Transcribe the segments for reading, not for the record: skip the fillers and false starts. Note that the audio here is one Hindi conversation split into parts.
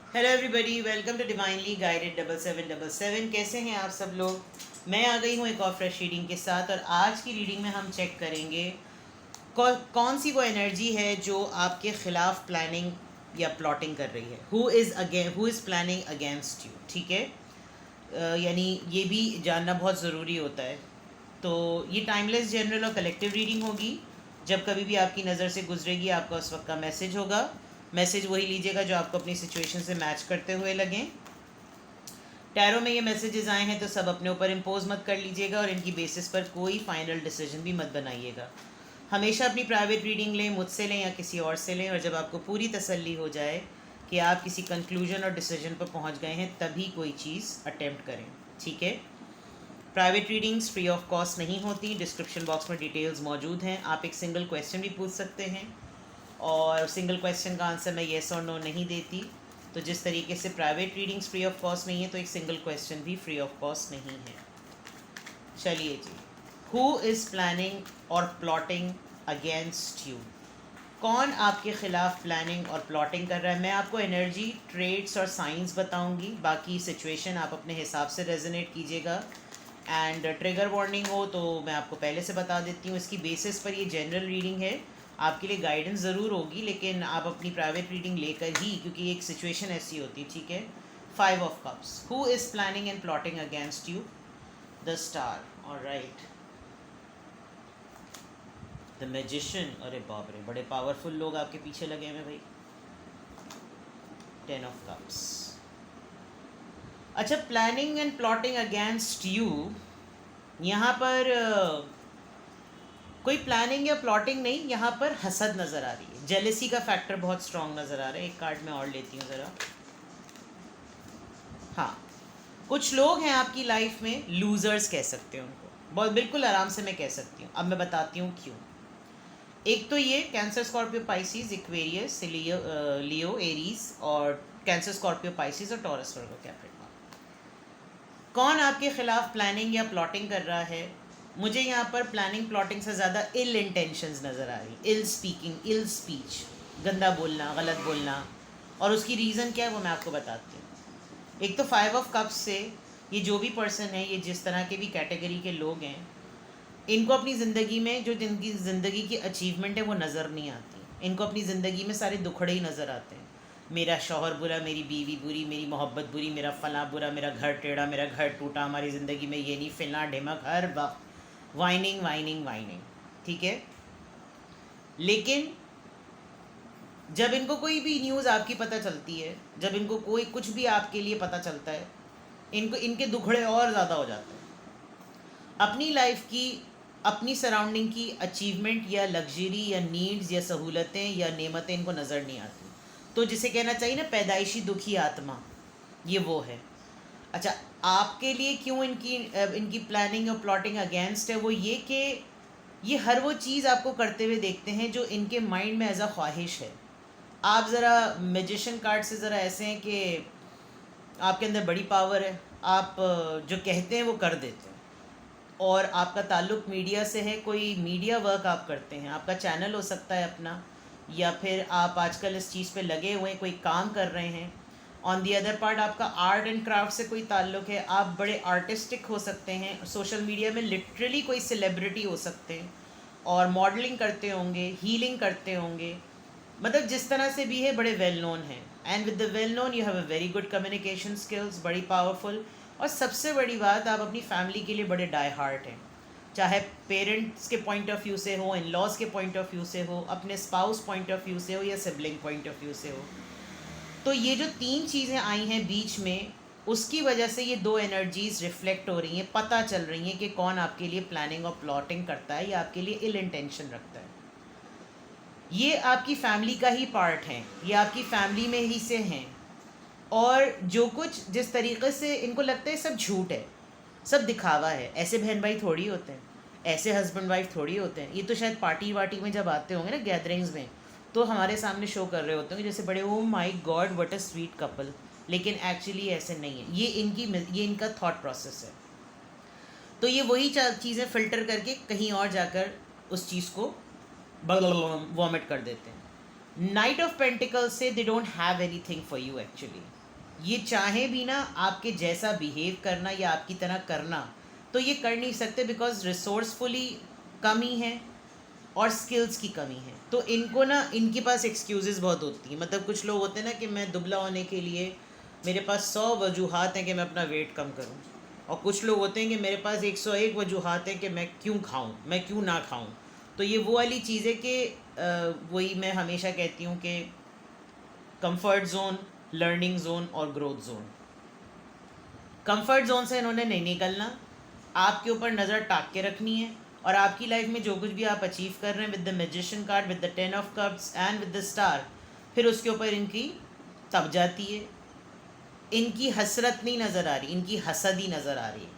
Hello everybody, welcome to divinely guided 7777। कैसे हैं आप सब लोग। मैं आ गई हूँ एक और फ्रेश रीडिंग के साथ, और आज की रीडिंग में हम चेक करेंगे कौन सी वो एनर्जी है जो आपके ख़िलाफ़ प्लानिंग या प्लॉटिंग कर रही है। Who is planning against you. ठीक है। यानी ये भी जानना बहुत ज़रूरी होता है। तो ये टाइमलेस जनरल और कलेक्टिव रीडिंग होगी। जब कभी भी आपकी नज़र से गुजरेगी, आपका उस वक्त का मैसेज होगा। मैसेज वही लीजिएगा जो आपको अपनी सिचुएशन से मैच करते हुए लगें। टैरो में ये मैसेजेस आए हैं तो सब अपने ऊपर इम्पोज मत कर लीजिएगा, और इनकी बेसिस पर कोई फाइनल डिसीजन भी मत बनाइएगा। हमेशा अपनी प्राइवेट रीडिंग लें, मुझसे लें या किसी और से लें, और जब आपको पूरी तसल्ली हो जाए कि आप किसी कंक्लूजन और डिसीजन पर पहुंच गए हैं, तभी कोई चीज़ अटेम्प्ट करें। ठीक है। Private readings free of cost नहीं होती। डिस्क्रिप्शन बॉक्स में डिटेल्स मौजूद हैं। आप एक सिंगल क्वेश्चन भी पूछ सकते हैं, और सिंगल क्वेश्चन का आंसर मैं येस और नो नहीं देती। तो जिस तरीके से private readings free of cost नहीं है, तो एक सिंगल क्वेश्चन भी फ्री ऑफ कॉस्ट नहीं है। चलिए जी। हु इज़ प्लानिंग और प्लॉटिंग अगेंस्ट यू। कौन आपके ख़िलाफ़ प्लानिंग और प्लॉटिंग कर रहा है। मैं आपको एनर्जी, ट्रेड्स और साइंस बताऊंगी। बाकी सिचुएशन आप अपने हिसाब से रेजोनेट कीजिएगा। एंड ट्रिगर वार्निंग हो तो मैं आपको पहले से बता देती हूँ। इसकी बेसिस पर ये जनरल रीडिंग है, आपके लिए गाइडेंस ज़रूर होगी, लेकिन आप अपनी प्राइवेट रीडिंग लेकर ही, क्योंकि एक सिचुएशन ऐसी होती है। ठीक है। 5 of Cups। Who is planning and plotting against you. The star. Alright. The magician. अरे बाप रे, बड़े पावरफुल लोग आपके पीछे लगे हैं भाई। 10 of Cups। अच्छा, planning and plotting against you. यहाँ पर कोई प्लानिंग या प्लॉटिंग नहीं, यहाँ पर हसद नज़र आ रही है। जेलेसी का फैक्टर बहुत स्ट्रॉन्ग नज़र आ रहा है। एक कार्ड में और लेती हूँ ज़रा। हाँ, कुछ लोग हैं आपकी लाइफ में, लूज़र्स कह सकते हैं उनको, बहुत बिल्कुल आराम से मैं कह सकती हूँ। अब मैं बताती हूँ क्यों। एक तो ये कैंसर, स्कॉर्पियो, पाइसिस, इक्वेरियस, लियो, एरीज, और कैंसर, स्कॉर्पियो, पाइसिस और टॉरस, वर्गो, कैप्रिकॉर्न। कौन आपके ख़िलाफ़ प्लानिंग या प्लॉटिंग कर रहा है। मुझे यहाँ पर प्लानिंग प्लॉटिंग से ज़्यादा इल इंटेंशंस नज़र आ रही। इल स्पीकिंग, इल स्पीच, गंदा बोलना, गलत बोलना। और उसकी रीज़न क्या है वो मैं आपको बताती हूँ। एक तो 5 of Cups से ये जो भी पर्सन है, ये जिस तरह के भी कैटेगरी के लोग हैं, इनको अपनी ज़िंदगी में जो जिनकी ज़िंदगी की अचीवमेंट है वो नज़र नहीं आती। इनको अपनी ज़िंदगी में सारे दुखड़े ही नज़र आते हैं। मेरा शौहर बुरा, मेरी बीवी बुरी, मेरी मोहब्बत बुरी, मेरा फला बुरा, मेरा घर टेढ़ा, मेरा घर टूटा, हमारी ज़िंदगी में ये नहीं, फिलना ढिमक, हर वक्त वाइनिंग वाइनिंग वाइनिंग। ठीक है। लेकिन जब इनको कोई भी न्यूज़ आपकी पता चलती है, जब इनको कोई कुछ भी आपके लिए पता चलता है, इनको इनके दुखड़े और ज़्यादा हो जाते हैं। अपनी लाइफ की, अपनी सराउंडिंग की अचीवमेंट या लग्जरी या नीड्स या सहूलतें या नेमतें इनको नज़र नहीं आती। तो जिसे कहना चाहिए ना, पैदाइशी दुखी आत्मा, ये वो है। अच्छा, आपके लिए क्यों इनकी प्लानिंग और प्लॉटिंग अगेंस्ट है, वो ये कि ये हर वो चीज़ आपको करते हुए देखते हैं जो इनके माइंड में एज अ ख्वाहिश है। आप ज़रा मैजिशियन कार्ड से ज़रा ऐसे हैं कि आपके अंदर बड़ी पावर है। आप जो कहते हैं वो कर देते हैं। और आपका ताल्लुक़ मीडिया से है, कोई मीडिया वर्क आप करते हैं, आपका चैनल हो सकता है अपना, या फिर आप आजकल इस चीज़ पे लगे हुए हैं, कोई काम कर रहे हैं। ऑन दी अदर पार्ट आपका आर्ट एंड क्राफ्ट से कोई ताल्लुक़ है, आप बड़े आर्टिस्टिक हो सकते हैं, सोशल मीडिया में लिटरली कोई सेलिब्रिटी हो सकते हैं, और मॉडलिंग करते होंगे, हीलिंग करते होंगे। मतलब जिस तरह से भी है, बड़े वेल नोन हैं। And with the well known you have a very good communication skills, बड़ी पावरफुल। और सबसे बड़ी बात, आप अपनी फैमिली के लिए बड़े डाई हार्ट हैं। चाहे पेरेंट्स के पॉइंट ऑफ व्यू से हो, इन लॉज के पॉइंट ऑफ व्यू से हो, अपने स्पाउस पॉइंट ऑफ व्यू से हो, या सिबलिंग पॉइंट ऑफ व्यू से हो। तो ये जो तीन चीज़ें आई हैं बीच में, उसकी वजह से ये दो एनर्जीज़ रिफ्लेक्ट हो रही हैं, पता चल रही हैं कि कौन आपके लिए प्लानिंग और प्लॉटिंग करता है या आपके लिए इल इंटेंशन रखता है। ये आपकी फैमिली का ही पार्ट हैं, ये आपकी फैमिली में ही से हैं। और जो कुछ जिस तरीक़े से इनको लगता है सब झूठ है, सब दिखावा है। ऐसे बहन भाई थोड़ी होते हैं, ऐसे हस्बैंड वाइफ थोड़ी होते हैं। ये तो शायद पार्टी वार्टी में जब आते होंगे ना, गैदरिंग्स में, तो हमारे सामने शो कर रहे होते होंगे जैसे बड़े oh my God what a sweet couple. लेकिन एक्चुअली ऐसे नहीं है। ये इनका थॉट प्रोसेस है। तो ये वही चीज़ें फ़िल्टर करके कहीं और जाकर उस चीज़ को वॉमिट कर देते हैं। नाइट ऑफ पेंटिकल से they don't have anything for you actually. ये चाहे भी ना आपके जैसा बिहेव करना या आपकी तरह करना, तो ये कर नहीं सकते, बिकॉज रिसोर्सफुली कमी है और स्किल्स की कमी है। तो इनको ना, इनके पास एक्सक्यूज़ेस बहुत होती हैं। मतलब कुछ लोग होते हैं ना कि मैं दुबला होने के लिए मेरे पास 100 वजूहात हैं कि मैं अपना वेट कम करूं, और कुछ लोग होते हैं कि मेरे पास 101 वजूहात हैं कि मैं क्यों खाऊं, मैं क्यों ना खाऊं। तो ये वो वाली चीज़ है कि वही मैं हमेशा कहती हूँ कि कंफर्ट जोन, लर्निंग जोन और ग्रोथ जोन। कंफर्ट जोन से इन्होंने नहीं निकलना, आपके ऊपर नज़र टाक के रखनी है, और आपकी लाइफ में जो कुछ भी आप अचीव कर रहे हैं with the magician card, with the 10 of cups and with the star, फिर उसके ऊपर इनकी तब जाती है। इनकी हसरत नहीं नज़र आ रही, इनकी हसदी नज़र आ रही है।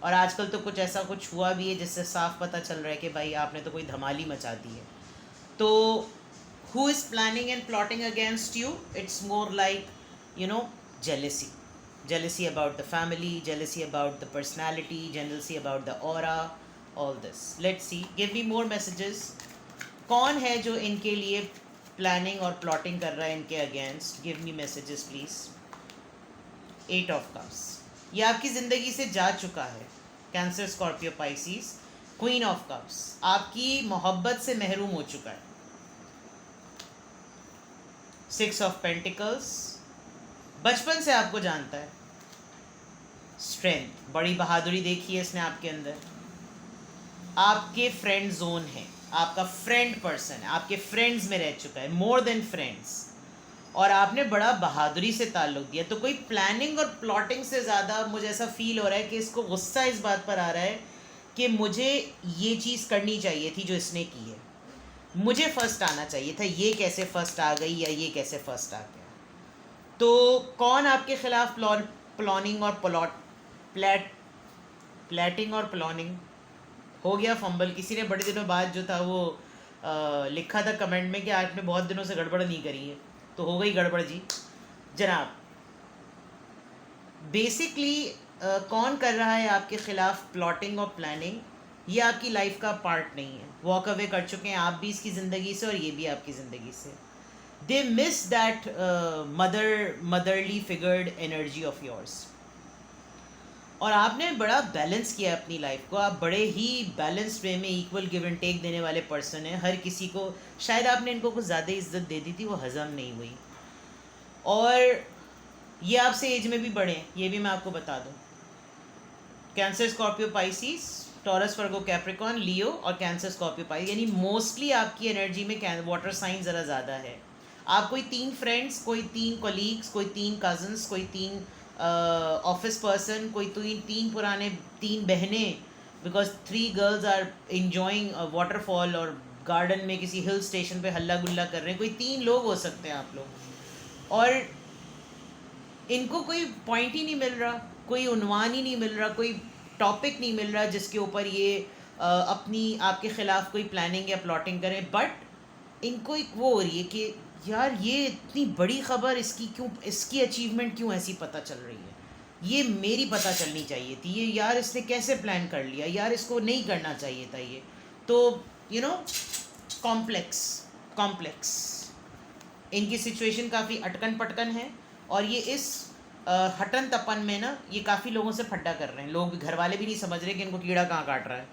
और आजकल तो कुछ ऐसा कुछ हुआ भी है जिससे साफ पता चल रहा है कि भाई आपने तो कोई धमाली मचा दी है। तो who is planning and plotting against you? It's more like, you know, jealousy. Jealousy about the family, jealousy about the personality, jealousy about the aura, all this. Let's see, give me more messages. कौन है जो इनके लिए प्लानिंग और प्लॉटिंग कर रहा है इनके against? Give me messages please. 8 of cups, ये आपकी ज़िंदगी से जा चुका है। Cancer, Scorpio, Pisces. Queen of cups, आपकी मोहब्बत से महरूम हो चुका है। 6 ऑफ पेंटिकल्स, बचपन से आपको जानता है। स्ट्रेंथ, बड़ी बहादुरी देखी है इसने आपके अंदर। आपके फ्रेंड जोन है, आपका फ्रेंड पर्सन है, आपके फ्रेंड्स में रह चुका है, मोर देन फ्रेंड्स, और आपने बड़ा बहादुरी से ताल्लुक़ दिया। तो कोई प्लानिंग और प्लॉटिंग से ज़्यादा मुझे ऐसा फील हो रहा है कि इसको गुस्सा इस बात पर आ रहा है कि मुझे ये चीज़ करनी चाहिए थी जो इसने की है, मुझे फर्स्ट आना चाहिए था, ये कैसे फर्स्ट आ गई या ये कैसे फर्स्ट आ गया। तो कौन आपके ख़िलाफ़ प्लॉनिंग और प्लैटिंग और प्लॉनिंग हो गया फंबल? किसी ने बड़े दिनों बाद जो था वो लिखा था कमेंट में कि आपने बहुत दिनों से गड़बड़ नहीं करी है, तो हो गई गड़बड़ जी जनाब। बेसिकली कौन कर रहा है आपके ख़िलाफ़ प्लॉटिंग और प्लानिंग? ये आपकी लाइफ का पार्ट नहीं है, वॉक अवे कर चुके हैं आप भी इसकी ज़िंदगी से और ये भी आपकी ज़िंदगी से। They miss that motherly figured energy of yours. और आपने बड़ा बैलेंस किया अपनी लाइफ को, आप बड़े ही बैलेंस्ड वे में इक्वल गिव एंड टेक देने वाले पर्सन हैं हर किसी को। शायद आपने इनको कुछ ज़्यादा इज्जत दे दी थी, वो हज़म नहीं हुई, और ये आपसे एज में भी बड़े हैं, ये भी मैं आपको बता दूं। कैंसर, स्कॉर्पियो, पाइसिस, टॉरस, वर्गो, कैप्रिकॉर्न, लियो और कैंसर, स्कॉर्पियो, पाइस, यानी मोस्टली आपकी एनर्जी में वाटर साइन ज़रा ज़्यादा है। आप कोई 3 फ्रेंड्स, कोई 3 कोलीग्स, कोई 3 कज़न्स, कोई 3 ऑफिस पर्सन, कोई 3 पुराने 3 बहनें, because 3 girls are enjoying waterfall और गार्डन में किसी हिल स्टेशन पे हल्ला गुल्ला कर रहे हैं। कोई 3 लोग हो सकते हैं आप लोग, और इनको कोई पॉइंट ही नहीं मिल रहा, कोई उन्वान ही नहीं मिल रहा, कोई टॉपिक नहीं मिल रहा जिसके ऊपर ये अपनी आपके ख़िलाफ़ कोई प्लानिंग या प्लॉटिंग करें। बट इनको एक वो हो रही है कि यार ये इतनी बड़ी ख़बर, इसकी अचीवमेंट क्यों ऐसी पता चल रही है, ये मेरी पता चलनी चाहिए थी, ये यार इसने कैसे प्लान कर लिया, यार इसको नहीं करना चाहिए था ये। तो यू नो, कॉम्प्लेक्स इनकी सिचुएशन काफ़ी अटकन पटकन है, और ये इस हटन तपन में ना ये काफ़ी लोगों से फड्डा कर रहे हैं। लोग, घर वाले भी नहीं समझ रहे कि इनको कीड़ा कहाँ काट रहा है।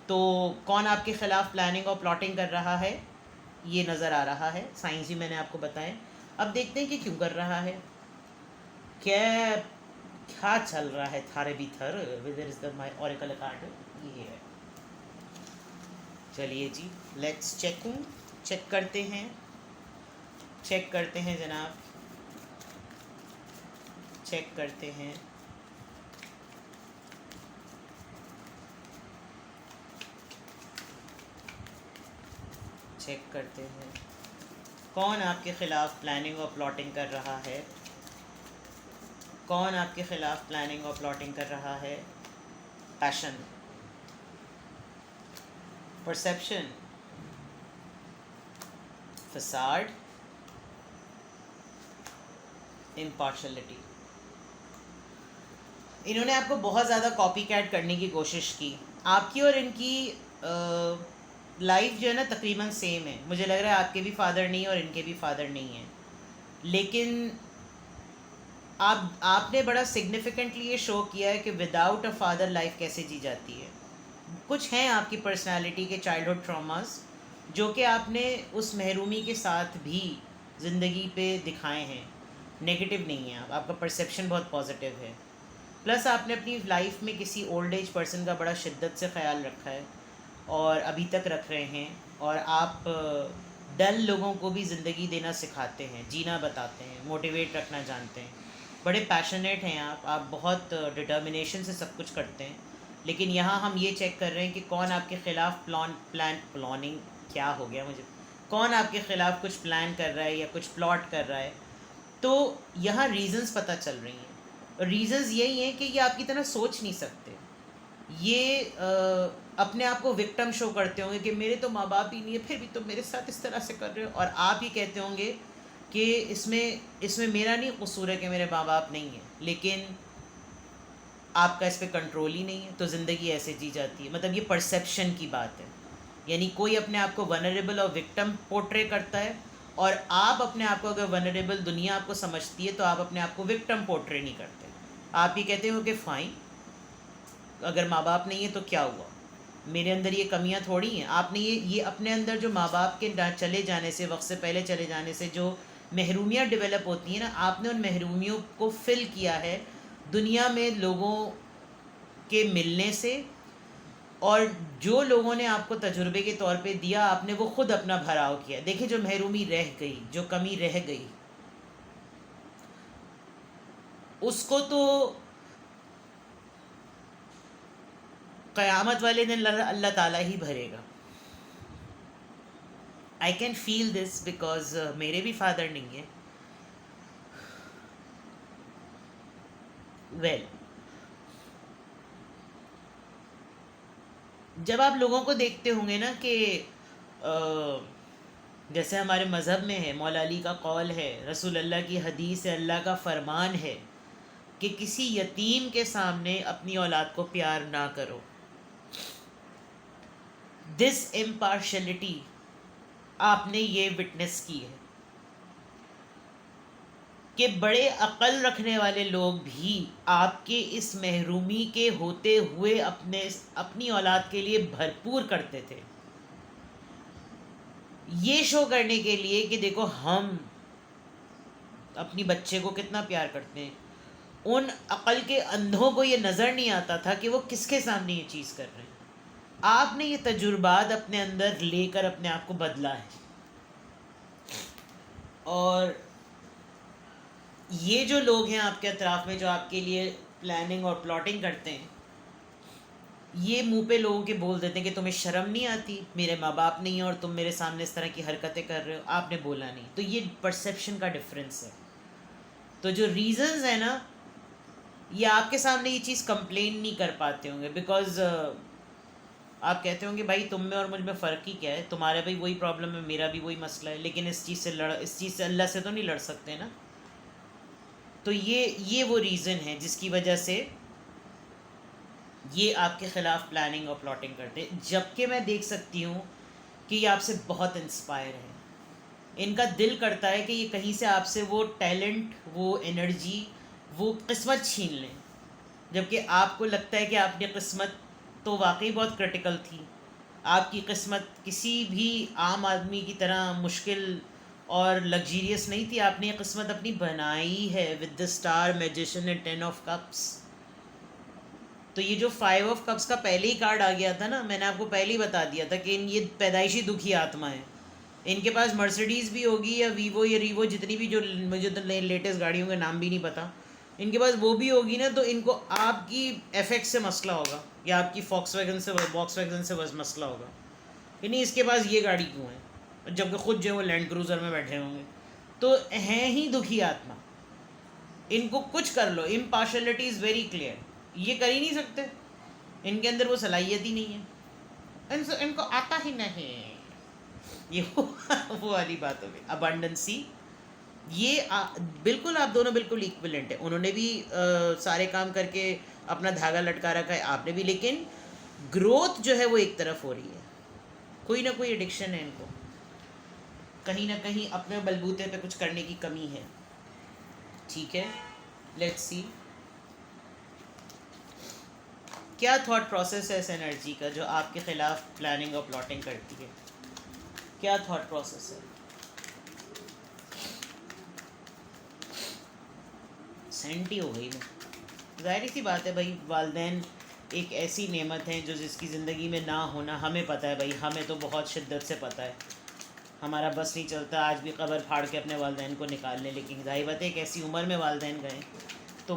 तो कौन आपके ख़िलाफ़ प्लानिंग और प्लॉटिंग कर रहा है ये नज़र आ रहा है। साइंस ही मैंने आपको बताएं। अब देखते हैं कि क्यों कर रहा है, क्या चल रहा है थारे भीतर। Where is the my oracle card, ये है। चलिए जी, लेट्स चेक करते हैं जनाब, चेक करते हैं। कौन आपके ख़िलाफ़ प्लानिंग और प्लॉटिंग कर रहा है? कौन आपके ख़िलाफ़ प्लानिंग और प्लॉटिंग कर रहा है? Passion, perception, facade, impartiality. इन्होंने आपको बहुत ज़्यादा कॉपी कैट करने की कोशिश की। आपकी और इनकी लाइफ जो है ना तकरीबन सेम है। मुझे लग रहा है आपके भी फादर नहीं है और इनके भी फादर नहीं है, लेकिन आपने बड़ा सिग्निफिकेंटली ये शो किया है कि विदाउट अ फादर लाइफ कैसे जी जाती है। कुछ हैं आपकी पर्सनालिटी के चाइल्डहुड ट्रॉमास जो कि आपने उस महरूमी के साथ भी ज़िंदगी पे दिखाए हैं। नेगेटिव नहीं है आप, आपका परसेप्शन बहुत पॉजिटिव है। प्लस आपने अपनी लाइफ में किसी ओल्ड एज पर्सन का बड़ा शिद्दत से ख्याल रखा है और अभी तक रख रहे हैं, और आप डल लोगों को भी ज़िंदगी देना सिखाते हैं, जीना बताते हैं, मोटिवेट रखना जानते हैं। बड़े पैशनेट हैं आप बहुत डिटर्मिनेशन से सब कुछ करते हैं। लेकिन यहाँ हम ये चेक कर रहे हैं कि कौन आपके ख़िलाफ़ प्लानिंग क्या हो गया मुझे, कौन आपके ख़िलाफ़ कुछ प्लान कर रहा है या कुछ प्लॉट कर रहा है। तो यहाँ रीज़न्स पता चल रही हैं, और रीज़न्स यही हैं कि ये आपकी तरह सोच नहीं सकते। ये अपने आप को विक्टिम शो करते होंगे कि मेरे तो माँ बाप ही नहीं है, फिर भी तुम मेरे साथ इस तरह से कर रहे हो। और आप ही कहते होंगे कि इसमें मेरा नहीं कसूर है कि मेरे माँ बाप नहीं है, लेकिन आपका इस पर कंट्रोल ही नहीं है, तो ज़िंदगी ऐसे जी जाती है। मतलब ये परसेप्शन की बात है। यानी कोई अपने आप को वनरेबल और विक्टिम पोर्ट्रे करता है, और आप अपने आप को अगर वनरेबल दुनिया आपको समझती है तो आप अपने आप को विक्टिम पोर्ट्रे नहीं करते। आप ये कहते हो कि फ़ाइन, अगर माँ बाप नहीं है तो क्या हुआ, मेरे अंदर ये कमियां थोड़ी हैं। आपने ये अपने अंदर जो माँ बाप के चले जाने से, वक्त से पहले चले जाने से जो महरूमियाँ डेवलप होती हैं ना, आपने उन महरूमियों को फिल किया है दुनिया में लोगों के मिलने से, और जो लोगों ने आपको तजुर्बे के तौर पे दिया आपने वो खुद अपना भराव किया। देखिए जो महरूमी रह गई, जो कमी रह गई, उसको तो क़यामत वाले दिन अल्लाह ताला ही भरेगा। आई कैन फील दिस बिकॉज मेरे भी फादर नहीं है। वेल, जब आप लोगों को देखते होंगे ना कि जैसे हमारे मज़हब में है, मौला अली का कौल है, रसूल अल्लाह की हदीस है, अल्लाह का फरमान है कि किसी यतीम के सामने अपनी औलाद को प्यार ना करो। दिस इम्पार्शलिटी आपने ये विटनेस की है कि बड़े अक्ल रखने वाले लोग भी आपके इस महरूमी के होते हुए अपनी औलाद के लिए भरपूर करते थे, ये शो करने के लिए कि देखो हम अपनी बच्चे को कितना प्यार करते हैं। उन अक्ल के अंधों को ये नज़र नहीं आता था कि वो किसके सामने ये चीज़ कर रहे हैं। आपने ये तजुर्बात अपने अंदर लेकर अपने आप को बदला है, और ये जो लोग हैं आपके अतराफ़ में जो आपके लिए प्लानिंग और प्लॉटिंग करते हैं, ये मुंह पे लोगों के बोल देते हैं कि तुम्हें शर्म नहीं आती, मेरे माँ बाप नहीं है और तुम मेरे सामने इस तरह की हरकतें कर रहे हो। आपने बोला नहीं, तो ये परसेप्शन का डिफरेंस है। तो जो रीज़न्स है ना, ये आपके सामने ये चीज़ कंप्लेन नहीं कर पाते होंगे बिकॉज आप कहते होंगे भाई तुम में और मुझ में फ़र्क ही क्या है, तुम्हारा भी वही प्रॉब्लम है, मेरा भी वही मसला है, लेकिन इस चीज़ से अल्लाह से तो नहीं लड़ सकते ना। तो ये वो रीज़न है जिसकी वजह से ये आपके ख़िलाफ़ प्लानिंग और प्लॉटिंग करते हैं। जबकि मैं देख सकती हूँ कि ये आपसे बहुत इंस्पायर है, इनका दिल करता है कि ये कहीं से आपसे वो टैलेंट, वो एनर्जी, वो किस्मत छीन लें, जबकि आपको लगता है कि आपकी किस्मत तो वाकई बहुत क्रिटिकल थी। आपकी किस्मत किसी भी आम आदमी की तरह मुश्किल और लग्जीरियस नहीं थी। आपने ये किस्मत अपनी बनाई है with the star, magician and 10 of cups. तो ये जो 5 ऑफ कप्स का पहले ही कार्ड आ गया था ना, मैंने आपको पहले ही बता दिया था कि ये पैदाइशी दुखी आत्मा है। इनके पास मर्सिडीज़ भी होगी या वीवो या रीवो, जितनी भी, जो मुझे तो लेटेस्ट गाड़ियों के नाम भी नहीं पता, इनके पास वो भी होगी ना, तो इनको आपकी एफेक्ट से मसला होगा या आपकी वॉक्सवैगन से बस मसला होगा कि नहीं इसके पास ये गाड़ी क्यों है, जबकि ख़ुद जो है वो लैंड क्रूज़र में बैठे होंगे। तो हैं ही दुखी आत्मा। इनको कुछ कर लो, इम्पार्शलिटी इज़ वेरी क्लियर, ये कर ही नहीं सकते, इनके अंदर वो सलाहियत ही नहीं है, इनको आता ही नहीं। ये वो वाली बात हो गई। अबंडेंसी, ये बिल्कुल आप दोनों बिल्कुल इक्विवेलेंट है। उन्होंने भी सारे काम करके अपना धागा लटका रखा है, आपने भी, लेकिन ग्रोथ जो है वो एक तरफ हो रही है। कोई ना कोई एडिक्शन है इनको, कहीं ना कहीं अपने बलबूते पे कुछ करने की कमी है। ठीक है, लेट्स सी क्या थॉट प्रोसेस है इस एनर्जी का जो आपके खिलाफ प्लानिंग और प्लॉटिंग करती है। क्या थॉट प्रोसेस है? सेंटी हो गई मैं। जाहिर सी बात है भाई, वालदैन एक ऐसी नेमत है जो जिसकी ज़िंदगी में ना होना हमें पता है भाई, हमें तो बहुत शिद्दत से पता है। हमारा बस नहीं चलता आज भी कब्र फाड़ के अपने वालदैन को निकालने, लेकिन जाहिर बात है एक ऐसी उम्र में वालदैन गए तो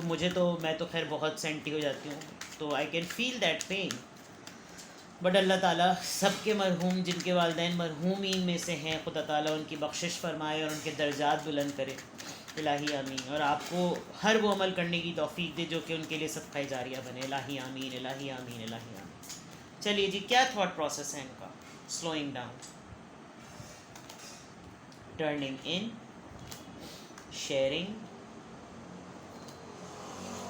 मैं तो खैर बहुत सेंटी हो जाती हूँ, तो I can feel that pain. But अल्लाह ताला सबके मरहूम, जिनके वालदैन मरहूमीन में से हैं, खुदा ताला उनकी बख्शिश फरमाए और उनके दर्जात बुलंद करे, इलाही आमीन। और आपको हर वो अमल करने की तौफीक दे जो कि उनके लिए सदका जारिया बने, इलाही आमीन, इलाही आमीन, इलाही आमीन। चलिए जी, क्या थॉट प्रोसेस है इनका? स्लोइंग डाउन, टर्निंग इन, शेयरिंग,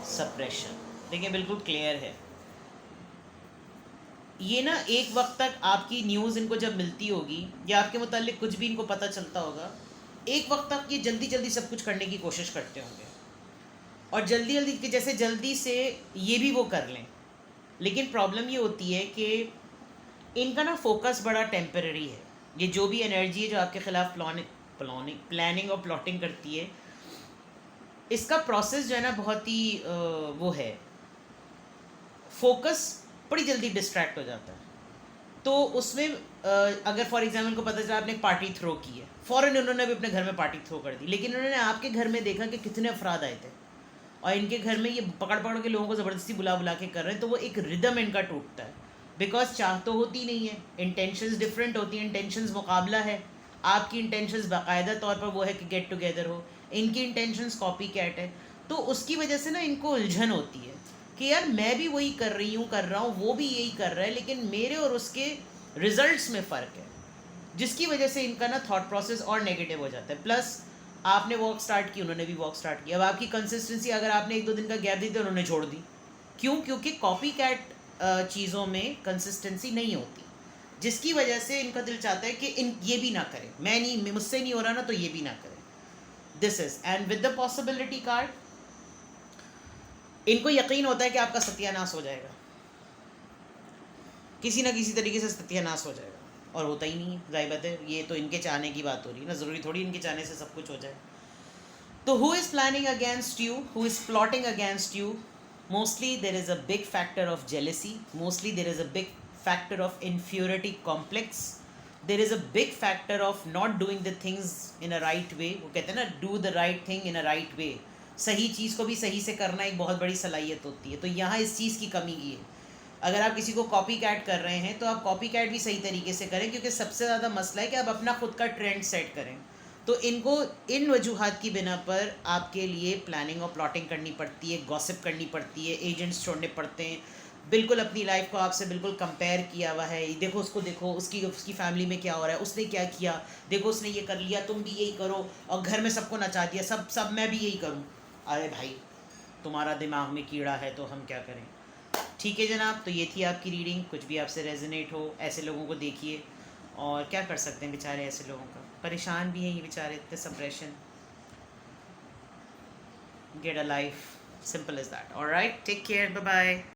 सप्रेशन। देखिए बिल्कुल क्लियर है ये ना। एक वक्त तक आपकी न्यूज़ इनको जब मिलती होगी या आपके मुतालिक कुछ भी इनको पता चलता होगा, एक वक्त तक ये जल्दी जल्दी सब कुछ करने की कोशिश करते होंगे और जल्दी जल्दी कि जैसे जल्दी से ये भी वो कर लें। लेकिन प्रॉब्लम ये होती है कि इनका ना फोकस बड़ा टेम्पररी है। ये जो भी एनर्जी है जो आपके ख़िलाफ़ प्लानिंग और प्लॉटिंग करती है, इसका प्रोसेस जो है ना बहुत ही वो है, फोकस बड़ी जल्दी डिस्ट्रैक्ट हो जाता है। तो उसमें अगर फॉर एग्जाम्पल को पता चला आपने एक पार्टी थ्रो की है, फ़ौरन उन्होंने भी अपने घर में पार्टी थ्रो कर दी, लेकिन उन्होंने आपके घर में देखा कि कितने अफराद आए थे और इनके घर में ये पकड़ पकड़ के लोगों को ज़बरदस्ती बुला बुला के कर रहे हैं, तो वो एक रिदम इनका टूटता है। बिकॉज चाह तो होती नहीं है, इंटेंशंस डिफरेंट होती हैं, इंटेंशंस मुकाबला है। आपकी इंटेंशंस बाकायदा तौर पर वो है कि गेट टुगेदर हो, इनकी इंटेंशंस कॉपी कैट है। तो उसकी वजह से ना इनको उलझन होती है कि यार मैं भी वही कर रहा हूँ, वो भी यही कर रहा है, लेकिन मेरे और उसके रिजल्ट्स में फ़र्क है, जिसकी वजह से इनका ना थॉट प्रोसेस और नेगेटिव हो जाता है। प्लस आपने वॉक स्टार्ट की, उन्होंने भी वॉक स्टार्ट किया। अब आपकी कंसिस्टेंसी अगर आपने 1-2 दिन का गैप दी तो उन्होंने छोड़ दी। क्यों? क्योंकि कॉपी कैट चीज़ों में कंसिस्टेंसी नहीं होती, जिसकी वजह से इनका दिल चाहता है कि ये भी ना करें, मुझसे नहीं हो रहा ना तो ये भी ना करें। This is and with the possibility card, इनको यकीन होता है कि आपका सत्यानाश हो जाएगा, किसी ना किसी तरीके से सत्यानाश हो जाएगा, और होता ही नहीं है। जाहिर बात है, ये तो इनके चाहने की बात हो रही है ना, ज़रूरी थोड़ी इनके चाहने से सब कुछ हो जाए। तो who is planning against you, who is plotting against you? Mostly there is a big factor of jealousy, mostly there is a big factor of inferiority complex, there is a big factor of not doing the things in a right way. वो कहते हैं ना, do the right thing in a right way. सही चीज़ को भी सही से करना एक बहुत बड़ी सलाहियत होती है, तो यहाँ इस चीज़ की कमी की है। अगर आप किसी को कॉपी कैट कर रहे हैं तो आप कॉपी कैट भी सही तरीके से करें, क्योंकि सबसे ज़्यादा मसला है कि आप अपना खुद का ट्रेंड सेट करें। तो इनको इन वजूहात की बिना पर आपके लिए प्लानिंग और प्लॉटिंग करनी पड़ती है, गॉसिप करनी पड़ती है, एजेंट्स छोड़ने पड़ते हैं। बिल्कुल अपनी लाइफ को आपसे बिल्कुल कंपेयर किया हुआ है, देखो उसको, देखो उसकी फैमिली में क्या हो रहा है, उसने क्या किया, देखो उसने ये कर लिया, तुम भी यही करो, और घर में सबको नचा दिया, सब मैं भी यही करूँ। अरे भाई, तुम्हारा दिमाग में कीड़ा है तो हम क्या करें। ठीक है जनाब, तो ये थी आपकी रीडिंग। कुछ भी आपसे रेजोनेट हो, ऐसे लोगों को देखिए, और क्या कर सकते हैं बेचारे, ऐसे लोगों का परेशान भी हैं ये बेचारे, इतने suppression. Get a life, simple is that. Alright, take care, bye bye.